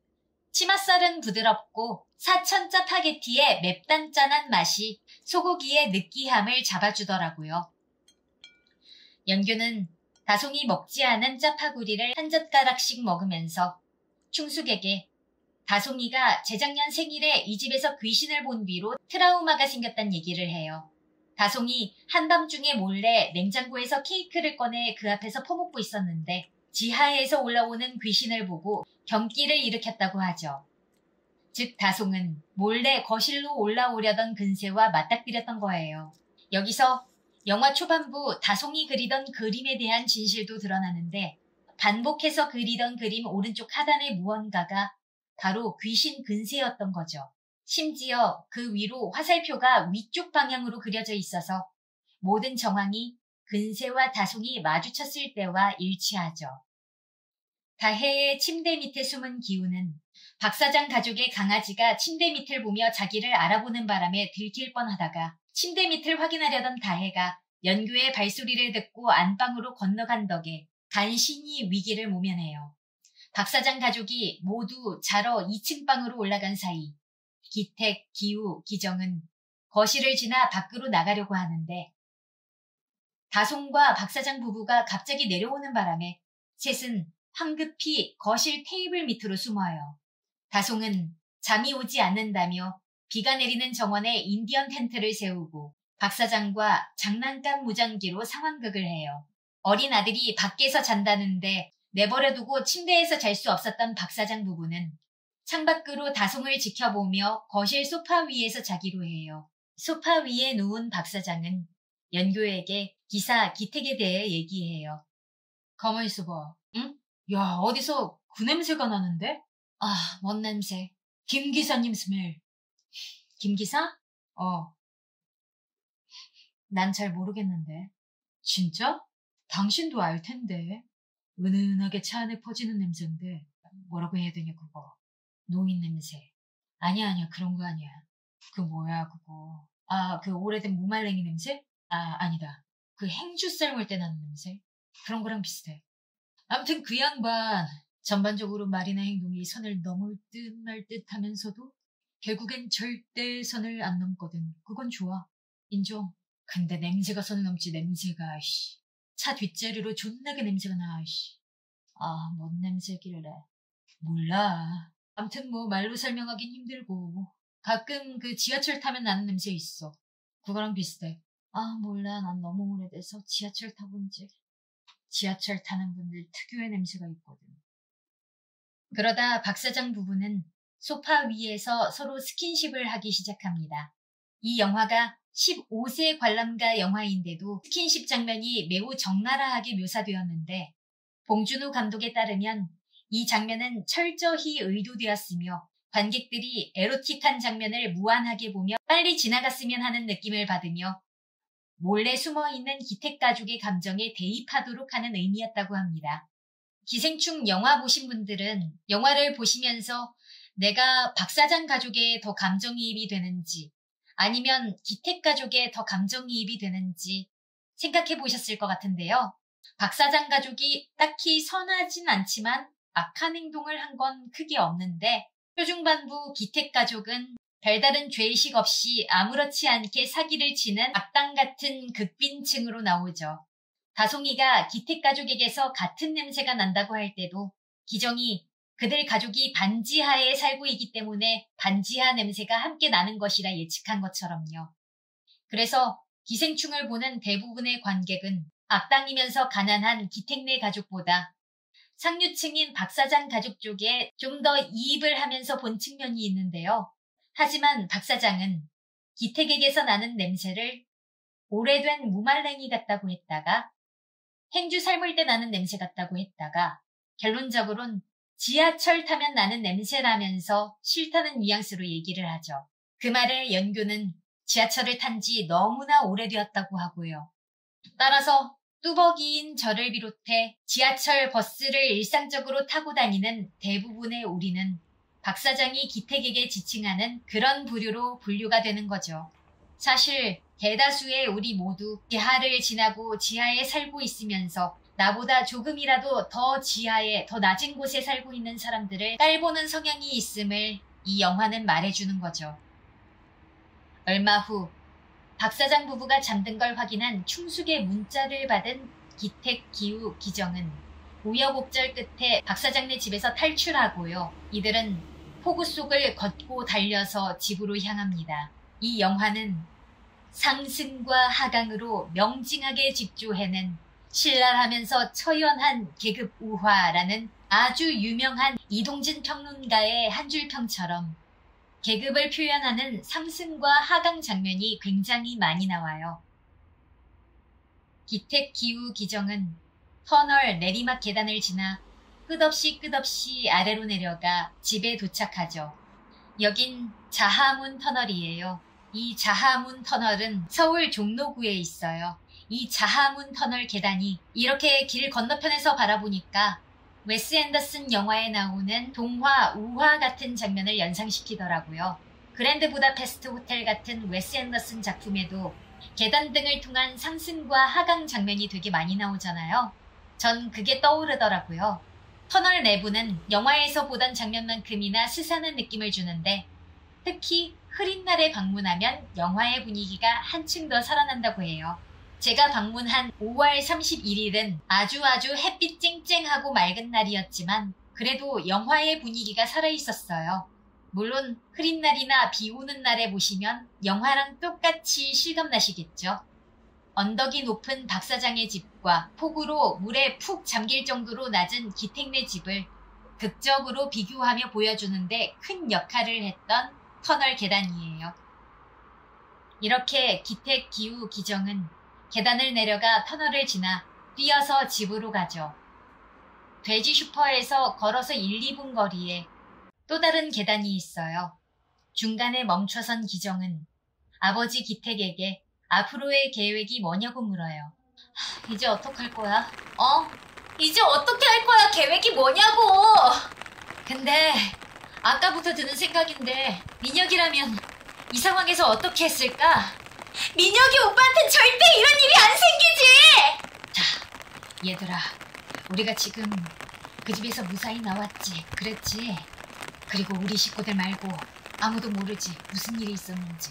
치맛살은 부드럽고 사천 짜파게티의 맵단짠한 맛이 소고기의 느끼함을 잡아주더라고요. 연규는 다송이 먹지 않은 짜파구리를 한 젓가락씩 먹으면서 충숙에게 다송이가 재작년 생일에 이 집에서 귀신을 본 뒤로 트라우마가 생겼단 얘기를 해요. 다송이 한밤중에 몰래 냉장고에서 케이크를 꺼내 그 앞에서 퍼먹고 있었는데 지하에서 올라오는 귀신을 보고 경기를 일으켰다고 하죠. 즉 다송은 몰래 거실로 올라오려던 근세와 맞닥뜨렸던 거예요. 여기서 영화 초반부 다송이 그리던 그림에 대한 진실도 드러나는데 반복해서 그리던 그림 오른쪽 하단의 무언가가 바로 귀신 근세였던 거죠. 심지어 그 위로 화살표가 위쪽 방향으로 그려져 있어서 모든 정황이 근세와 다송이 마주쳤을 때와 일치하죠. 다혜의 침대 밑에 숨은 기우는 박 사장 가족의 강아지가 침대 밑을 보며 자기를 알아보는 바람에 들킬 뻔하다가 침대 밑을 확인하려던 다혜가 연규의 발소리를 듣고 안방으로 건너간 덕에 간신히 위기를 모면해요. 박 사장 가족이 모두 자러 2층 방으로 올라간 사이 기택, 기우, 기정은 거실을 지나 밖으로 나가려고 하는데 다송과 박 사장 부부가 갑자기 내려오는 바람에 셋은 황급히 거실 테이블 밑으로 숨어요. 다송은 잠이 오지 않는다며 비가 내리는 정원에 인디언 텐트를 세우고 박 사장과 장난감 무전기로 상황극을 해요. 어린 아들이 밖에서 잔다는데 내버려두고 침대에서 잘 수 없었던 박 사장 부부는 창밖으로 다송을 지켜보며 거실 소파 위에서 자기로 해요. 소파 위에 누운 박 사장은 연교에게 기사 기택에 대해 얘기해요. 가만히 있어봐. 응? 야, 어디서 그 냄새가 나는데? 아, 뭔 냄새? 김 기사님 스멜. 김 기사? 난 잘 모르겠는데. 진짜? 당신도 알 텐데. 은은하게 차 안에 퍼지는 냄새인데 뭐라고 해야 되냐 그거. 노인 냄새. 아니야 그런 거 아니야. 그 뭐야 그거. 아, 그 오래된 무말랭이 냄새? 아니다. 그 행주 삶을 때 나는 냄새? 그런 거랑 비슷해. 아무튼 그 양반 전반적으로 말이나 행동이 선을 넘을 듯 말 듯 하면서도 결국엔 절대 선을 안 넘거든. 그건 좋아. 인정. 근데 냄새가 선을 넘지 냄새가 차 뒷자리로 존나게 냄새가 나. 뭔 냄새길래. 몰라. 아무튼 뭐 말로 설명하긴 힘들고 가끔 그 지하철 타면 나는 냄새 있어. 그거랑 비슷해. 몰라. 난 너무 오래돼서 지하철 타본 지. 지하철 타는 분들 특유의 냄새가 있거든. 그러다 박 사장 부부는 소파 위에서 서로 스킨십을 하기 시작합니다. 이 영화가 15세 관람가 영화인데도 스킨십 장면이 매우 적나라하게 묘사되었는데 봉준호 감독에 따르면 이 장면은 철저히 의도되었으며 관객들이 에로틱한 장면을 무한하게 보며 빨리 지나갔으면 하는 느낌을 받으며 몰래 숨어있는 기택가족의 감정에 대입하도록 하는 의미였다고 합니다. 기생충 영화 보신 분들은 영화를 보시면서 내가 박사장 가족에 더 감정이입이 되는지 아니면 기택가족에 더 감정이입이 되는지 생각해 보셨을 것 같은데요. 박사장 가족이 딱히 선하진 않지만 악한 행동을 한 건 크게 없는데 표중반부 기택가족은 별다른 죄의식 없이 아무렇지 않게 사기를 치는 악당 같은 극빈층으로 나오죠. 다송이가 기택가족에게서 같은 냄새가 난다고 할 때도 기정이 그들 가족이 반지하에 살고 있기 때문에 반지하 냄새가 함께 나는 것이라 예측한 것처럼요. 그래서 기생충을 보는 대부분의 관객은 악당이면서 가난한 기택네 가족보다 상류층인 박사장 가족 쪽에 좀 더 이입을 하면서 본 측면이 있는데요. 하지만 박사장은 기택에게서 나는 냄새를 오래된 무말랭이 같다고 했다가 행주 삶을 때 나는 냄새 같다고 했다가 결론적으론 지하철 타면 나는 냄새라면서 싫다는 뉘앙스로 얘기를 하죠. 그 말의 연교는 지하철을 탄 지 너무나 오래되었다고 하고요. 따라서 뚜벅이인 저를 비롯해 지하철 버스를 일상적으로 타고 다니는 대부분의 우리는 박 사장이 기택에게 지칭하는 그런 부류로 분류가 되는 거죠. 사실 대다수의 우리 모두 지하를 지나고 지하에 살고 있으면서 나보다 조금이라도 더 지하에 더 낮은 곳에 살고 있는 사람들을 깔보는 성향이 있음을 이 영화는 말해주는 거죠. 얼마 후 박 사장 부부가 잠든 걸 확인한 충숙의 문자를 받은 기택, 기우, 기정은 우여곡절 끝에 박 사장네 집에서 탈출하고요. 이들은 폭우 속을 걷고 달려서 집으로 향합니다. 이 영화는 상승과 하강으로 명징하게 직조해낸 신랄하면서 처연한 계급 우화라는 아주 유명한 이동진 평론가의 한 줄 평처럼 계급을 표현하는 상승과 하강 장면이 굉장히 많이 나와요. 기택, 기우, 기정은 터널 내리막 계단을 지나 끝없이 아래로 내려가 집에 도착하죠. 여긴 자하문 터널이에요. 이 자하문 터널은 서울 종로구에 있어요. 이 자하문 터널 계단이 이렇게 길 건너편에서 바라보니까 웨스 앤더슨 영화에 나오는 동화, 우화 같은 장면을 연상시키더라고요. 그랜드 부다페스트 호텔 같은 웨스 앤더슨 작품에도 계단 등을 통한 상승과 하강 장면이 되게 많이 나오잖아요. 전 그게 떠오르더라고요. 터널 내부는 영화에서 보던 장면만큼이나 스산한 느낌을 주는데 특히 흐린 날에 방문하면 영화의 분위기가 한층 더 살아난다고 해요. 제가 방문한 5월 31일은 아주 햇빛 쨍쨍하고 맑은 날이었지만 그래도 영화의 분위기가 살아있었어요. 물론 흐린 날이나 비 오는 날에 보시면 영화랑 똑같이 실감나시겠죠. 언덕이 높은 박 사장의 집과 폭우로 물에 푹 잠길 정도로 낮은 기택네 집을 극적으로 비교하며 보여주는데 큰 역할을 했던 터널 계단이에요. 이렇게 기택, 기우, 기정은 계단을 내려가 터널을 지나 뛰어서 집으로 가죠. 돼지 슈퍼에서 걸어서 1, 2분 거리에 또 다른 계단이 있어요. 중간에 멈춰선 기정은 아버지 기택에게 앞으로의 계획이 뭐냐고 물어요. 이제 어떡할 거야? 이제 어떻게 할 거야? 계획이 뭐냐고! 근데 아까부터 드는 생각인데 민혁이라면 이 상황에서 어떻게 했을까? 민혁이 오빠한텐 절대 이런 일이 안 생기지! 자, 얘들아. 우리가 지금 그 집에서 무사히 나왔지. 그랬지? 그리고 우리 식구들 말고 아무도 모르지. 무슨 일이 있었는지.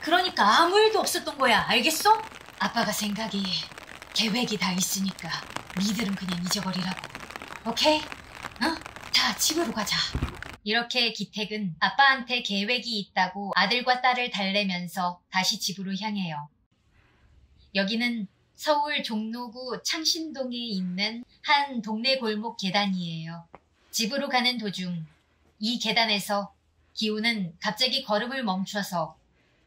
그러니까 아무 일도 없었던 거야. 알겠어? 아빠가 생각이 계획이 다 있으니까 니들은 그냥 잊어버리라고. 오케이? 자, 집으로 가자. 이렇게 기택은 아빠한테 계획이 있다고 아들과 딸을 달래면서 다시 집으로 향해요. 여기는 서울 종로구 창신동에 있는 한 동네 골목 계단이에요. 집으로 가는 도중 이 계단에서 기우는 갑자기 걸음을 멈춰서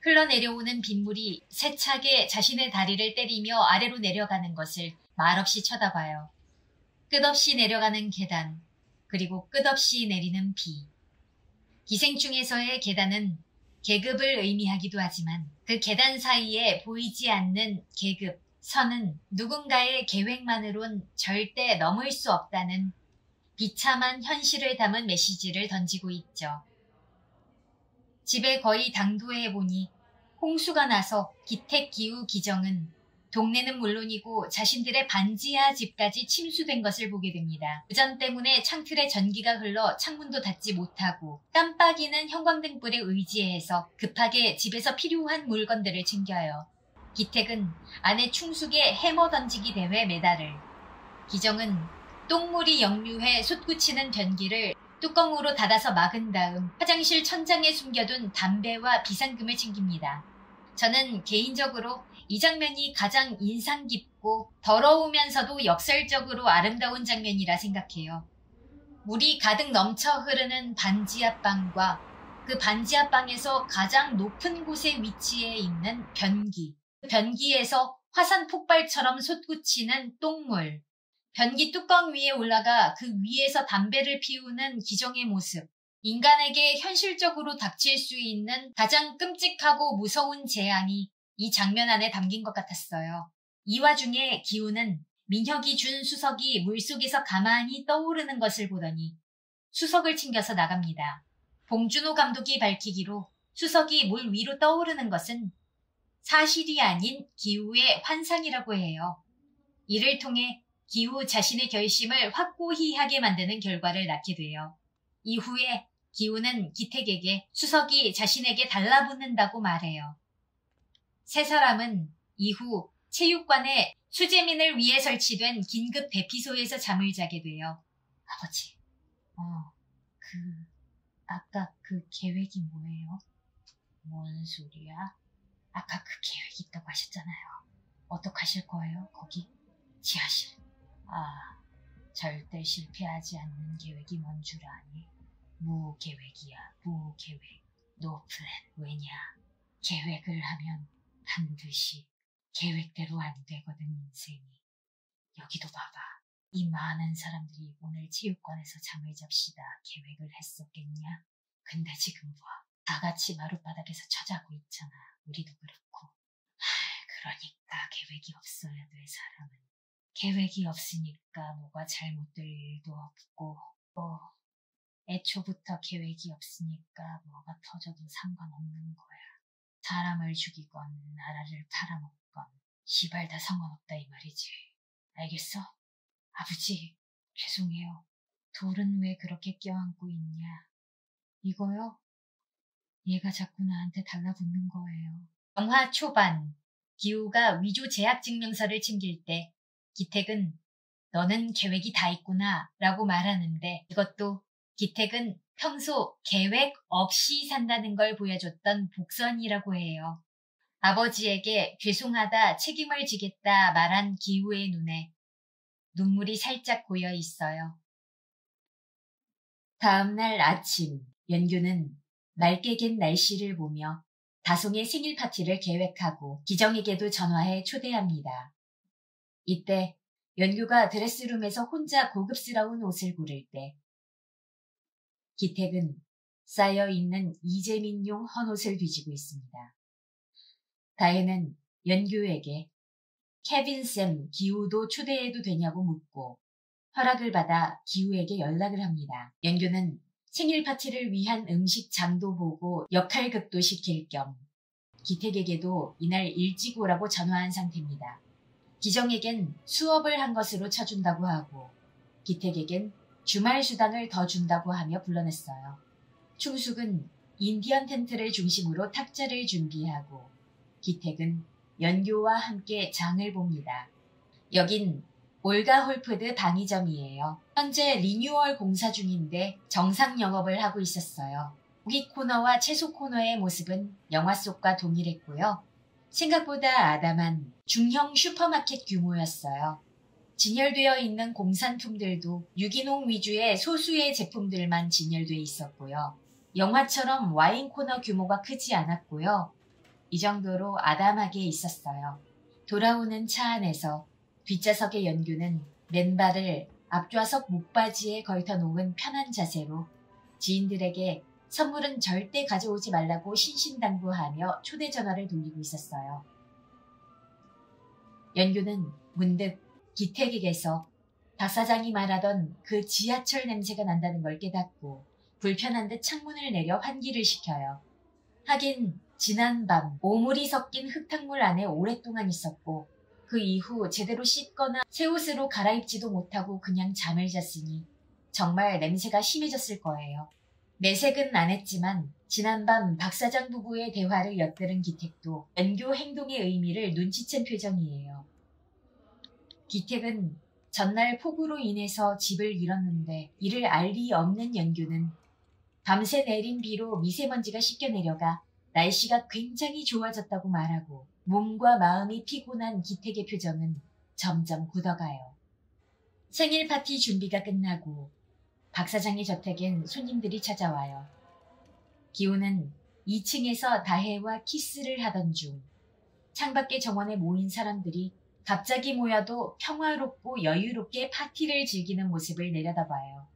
흘러내려오는 빗물이 세차게 자신의 다리를 때리며 아래로 내려가는 것을 말없이 쳐다봐요. 끝없이 내려가는 계단, 그리고 끝없이 내리는 비. 기생충에서의 계단은 계급을 의미하기도 하지만 그 계단 사이에 보이지 않는 계급, 선은 누군가의 계획만으론 절대 넘을 수 없다는 비참한 현실을 담은 메시지를 던지고 있죠. 집에 거의 당도해보니 홍수가 나서 기택, 기우, 기정은 동네는 물론이고 자신들의 반지하 집까지 침수된 것을 보게 됩니다. 의전 때문에 창틀에 전기가 흘러 창문도 닫지 못하고 깜빡이는 형광등불에 의지해서 급하게 집에서 필요한 물건들을 챙겨요. 기택은 아내 충숙의 해머 던지기 대회 메달을, 기정은 똥물이 역류해 솟구치는 변기를 뚜껑으로 닫아서 막은 다음 화장실 천장에 숨겨둔 담배와 비상금을 챙깁니다. 저는 개인적으로 이 장면이 가장 인상 깊고 더러우면서도 역설적으로 아름다운 장면이라 생각해요. 물이 가득 넘쳐 흐르는 반지하방과 그 반지하방에서 가장 높은 곳에 위치해 있는 변기, 변기에서 화산 폭발처럼 솟구치는 똥물, 변기 뚜껑 위에 올라가 그 위에서 담배를 피우는 기정의 모습, 인간에게 현실적으로 닥칠 수 있는 가장 끔찍하고 무서운 재앙이 이 장면 안에 담긴 것 같았어요. 이 와중에 기우는 민혁이 준 수석이 물속에서 가만히 떠오르는 것을 보더니 수석을 챙겨서 나갑니다. 봉준호 감독이 밝히기로 수석이 물 위로 떠오르는 것은 사실이 아닌 기우의 환상이라고 해요. 이를 통해 기우 자신의 결심을 확고히 하게 만드는 결과를 낳게 돼요. 이후에 기우는 기택에게 수석이 자신에게 달라붙는다고 말해요. 세 사람은 이후 체육관에 수재민을 위해 설치된 긴급 대피소에서 잠을 자게 돼요. 아버지, 아까 그 계획이 뭐예요? 뭔 소리야? 아까 그 계획이 있다고 하셨잖아요. 어떡하실 거예요, 거기? 지하실. 절대 실패하지 않는 계획이 뭔 줄 아니? 무계획이야, 무계획. 노 플랜. 왜냐? 계획을 하면 반드시 계획대로 안 되거든, 인생이. 여기도 봐봐. 이 많은 사람들이 오늘 체육관에서 잠을 잡시다 계획을 했었겠냐? 근데 지금 봐. 다 같이 마룻바닥에서 처자고 있잖아. 우리도 그렇고. 그러니까 계획이 없어야 돼, 사람은. 계획이 없으니까 뭐가 잘못될 일도 없고, 애초부터 계획이 없으니까 뭐가 터져도 상관없는 거야. 사람을 죽이건 나라를 팔아먹건 시발 다 상관없다 이 말이지. 알겠어? 아버지, 죄송해요. 돌은 왜 그렇게 껴안고 있냐? 이거요? 얘가 자꾸 나한테 달라붙는 거예요. 영화 초반, 기우가 위조 제약증명서를 챙길 때 기택은 너는 계획이 다 있구나 라고 말하는데 이것도 기택은 평소 계획 없이 산다는 걸 보여줬던 복선이라고 해요. 아버지에게 죄송하다 책임을 지겠다 말한 기우의 눈에 눈물이 살짝 고여 있어요. 다음날 아침, 연규는 맑게 갠 날씨를 보며 다송의 생일 파티를 계획하고 기정에게도 전화해 초대합니다. 이때 연규가 드레스룸에서 혼자 고급스러운 옷을 고를 때 기택은 쌓여있는 이재민용 헌옷을 뒤지고 있습니다. 다혜는 연규에게 케빈쌤, 기우도 초대해도 되냐고 묻고 허락을 받아 기우에게 연락을 합니다. 연규는 생일 파티를 위한 음식 장도 보고 역할극도 시킬 겸 기택에게도 이날 일찍 오라고 전화한 상태입니다. 기정에겐 수업을 한 것으로 쳐준다고 하고 기택에겐 주말 수당을 더 준다고 하며 불러냈어요. 충숙은 인디언 텐트를 중심으로 탁자를 준비하고 기택은 연교와 함께 장을 봅니다. 여긴 올가 홀프드 방위점이에요. 현재 리뉴얼 공사 중인데 정상 영업을 하고 있었어요. 고기 코너와 채소 코너의 모습은 영화 속과 동일했고요. 생각보다 아담한 중형 슈퍼마켓 규모였어요. 진열되어 있는 공산품들도 유기농 위주의 소수의 제품들만 진열돼 있었고요. 영화처럼 와인 코너 규모가 크지 않았고요. 이 정도로 아담하게 있었어요. 돌아오는 차 안에서 뒷좌석의 연규는 맨발을 앞좌석 목바지에 걸터놓은 편한 자세로 지인들에게 선물은 절대 가져오지 말라고 신신당부하며 초대전화를 돌리고 있었어요. 연규는 문득 기택에게서 박 사장이 말하던 그 지하철 냄새가 난다는 걸 깨닫고 불편한 듯 창문을 내려 환기를 시켜요. 하긴 지난 밤 오물이 섞인 흙탕물 안에 오랫동안 있었고 그 이후 제대로 씻거나 새 옷으로 갈아입지도 못하고 그냥 잠을 잤으니 정말 냄새가 심해졌을 거예요. 매색은 안 했지만 지난밤 박 사장 부부의 대화를 엿들은 기택도 연교 행동의 의미를 눈치챈 표정이에요. 기택은 전날 폭우로 인해서 집을 잃었는데 이를 알 리 없는 연규는 밤새 내린 비로 미세먼지가 씻겨내려가 날씨가 굉장히 좋아졌다고 말하고 몸과 마음이 피곤한 기택의 표정은 점점 굳어가요. 생일 파티 준비가 끝나고 박 사장의 저택엔 손님들이 찾아와요. 기우는 2층에서 다혜와 키스를 하던 중 창밖의 정원에 모인 사람들이 갑자기 모여도 평화롭고 여유롭게 파티를 즐기는 모습을 내려다봐요.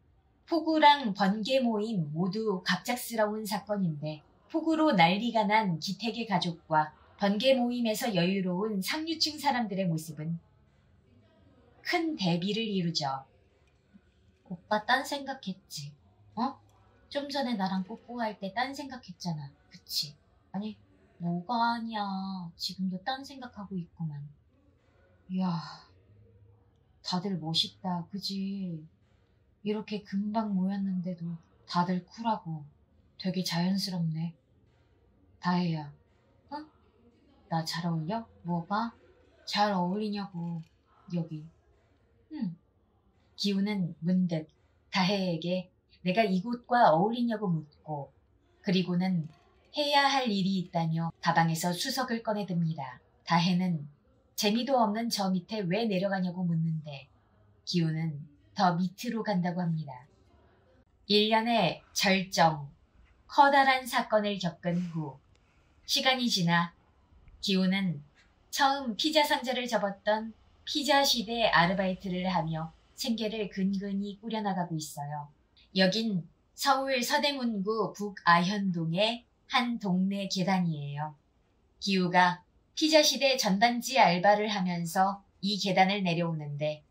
폭우랑 번개 모임 모두 갑작스러운 사건인데 폭우로 난리가 난 기택의 가족과 번개 모임에서 여유로운 상류층 사람들의 모습은 큰 대비를 이루죠. 오빠 딴 생각했지? 어? 좀 전에 나랑 뽀뽀할 때 딴 생각했잖아. 그치? 아니 뭐가 아니야. 지금도 딴 생각하고 있구만. 이야 다들 멋있다. 그지? 이렇게 금방 모였는데도 다들 쿨하고 되게 자연스럽네. 다혜야, 응? 나 잘 어울려? 뭐가? 잘 어울리냐고, 여기. 응. 기우는 문득 다혜에게 내가 이곳과 어울리냐고 묻고 그리고는 해야 할 일이 있다며 가방에서 수석을 꺼내듭니다. 다혜는 재미도 없는 저 밑에 왜 내려가냐고 묻는데 기우는 더 밑으로 간다고 합니다. 1년의 절정, 커다란 사건을 겪은 후 시간이 지나 기우는 처음 피자 상자를 접었던 피자 시대 아르바이트를 하며 생계를 근근히 꾸려나가고 있어요. 여긴 서울 서대문구 북아현동의 한 동네 계단이에요. 기우가 피자 시대 전단지 알바를 하면서 이 계단을 내려오는데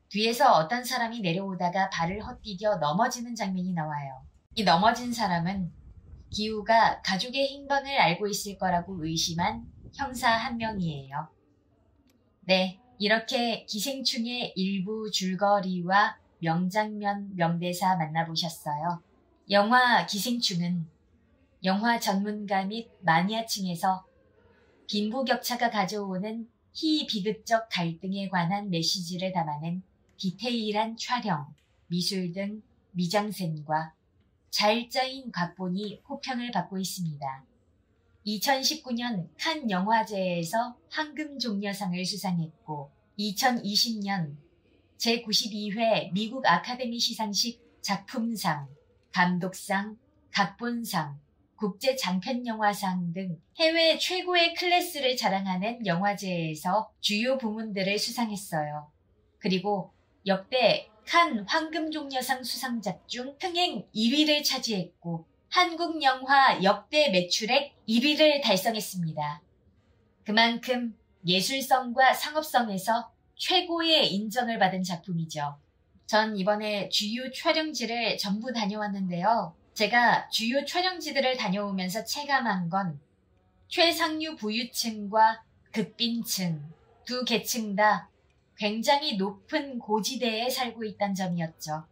뒤에서 어떤 사람이 내려오다가 발을 헛디뎌 넘어지는 장면이 나와요. 이 넘어진 사람은 기우가 가족의 행방을 알고 있을 거라고 의심한 형사 한 명이에요. 네, 이렇게 기생충의 일부 줄거리와 명장면, 명대사 만나보셨어요. 영화 기생충은 영화 전문가 및 마니아층에서 빈부격차가 가져오는 희비극적 갈등에 관한 메시지를 담아낸 디테일한 촬영, 미술 등 미장센과 잘 짜인 각본이 호평을 받고 있습니다. 2019년 칸 영화제에서 황금종려상을 수상했고 2020년 제92회 미국 아카데미 시상식 작품상, 감독상, 각본상, 국제장편영화상 등 해외 최고의 클래스를 자랑하는 영화제에서 주요 부문들을 수상했어요. 그리고 역대 칸 황금종려상 수상작 중 흥행 2위를 차지했고 한국 영화 역대 매출액 1위를 달성했습니다. 그만큼 예술성과 상업성에서 최고의 인정을 받은 작품이죠. 전 이번에 주요 촬영지를 전부 다녀왔는데요. 제가 주요 촬영지들을 다녀오면서 체감한 건 최상류 부유층과 극빈층 두 계층 다 굉장히 높은 고지대에 살고 있다는 점이었죠.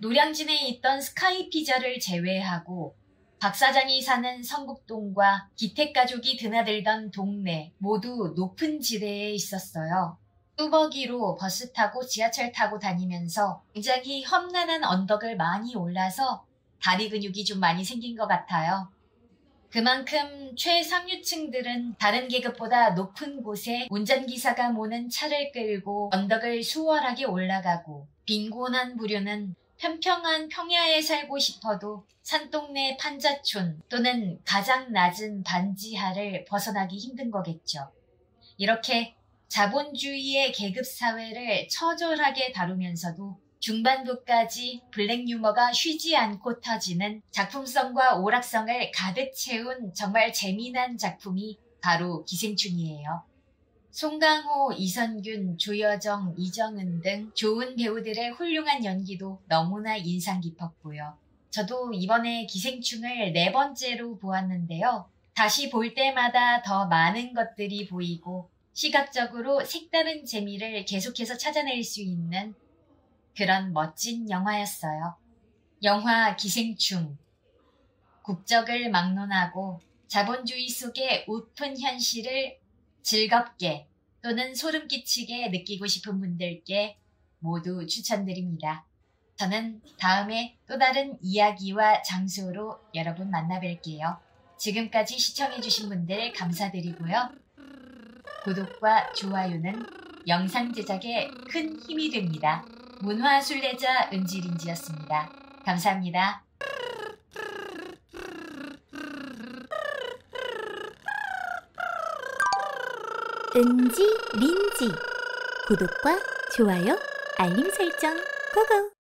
노량진에 있던 스카이피자를 제외하고 박 사장이 사는 성북동과 기택가족이 드나들던 동네 모두 높은 지대에 있었어요. 뚜벅이로 버스 타고 지하철 타고 다니면서 굉장히 험난한 언덕을 많이 올라서 다리 근육이 좀 많이 생긴 것 같아요. 그만큼 최상류층들은 다른 계급보다 높은 곳에 운전기사가 모는 차를 끌고 언덕을 수월하게 올라가고, 빈곤한 부류는 평평한 평야에 살고 싶어도 산동네 판자촌 또는 가장 낮은 반지하를 벗어나기 힘든 거겠죠. 이렇게 자본주의의 계급사회를 처절하게 다루면서도 중반부까지 블랙 유머가 쉬지 않고 터지는 작품성과 오락성을 가득 채운 정말 재미난 작품이 바로 기생충이에요. 송강호, 이선균, 조여정, 이정은 등 좋은 배우들의 훌륭한 연기도 너무나 인상 깊었고요. 저도 이번에 기생충을 4번째로 보았는데요. 다시 볼 때마다 더 많은 것들이 보이고 시각적으로 색다른 재미를 계속해서 찾아낼 수 있는 그런 멋진 영화였어요. 영화 기생충. 국적을 막론하고 자본주의 속의 웃픈 현실을 즐겁게 또는 소름 끼치게 느끼고 싶은 분들께 모두 추천드립니다. 저는 다음에 또 다른 이야기와 장소로 여러분 만나 뵐게요. 지금까지 시청해주신 분들 감사드리고요. 구독과 좋아요는 영상 제작에 큰 힘이 됩니다. 문화순례자 은지린지였습니다. 감사합니다. 은지 린지 구독과 좋아요 알림 설정 고고.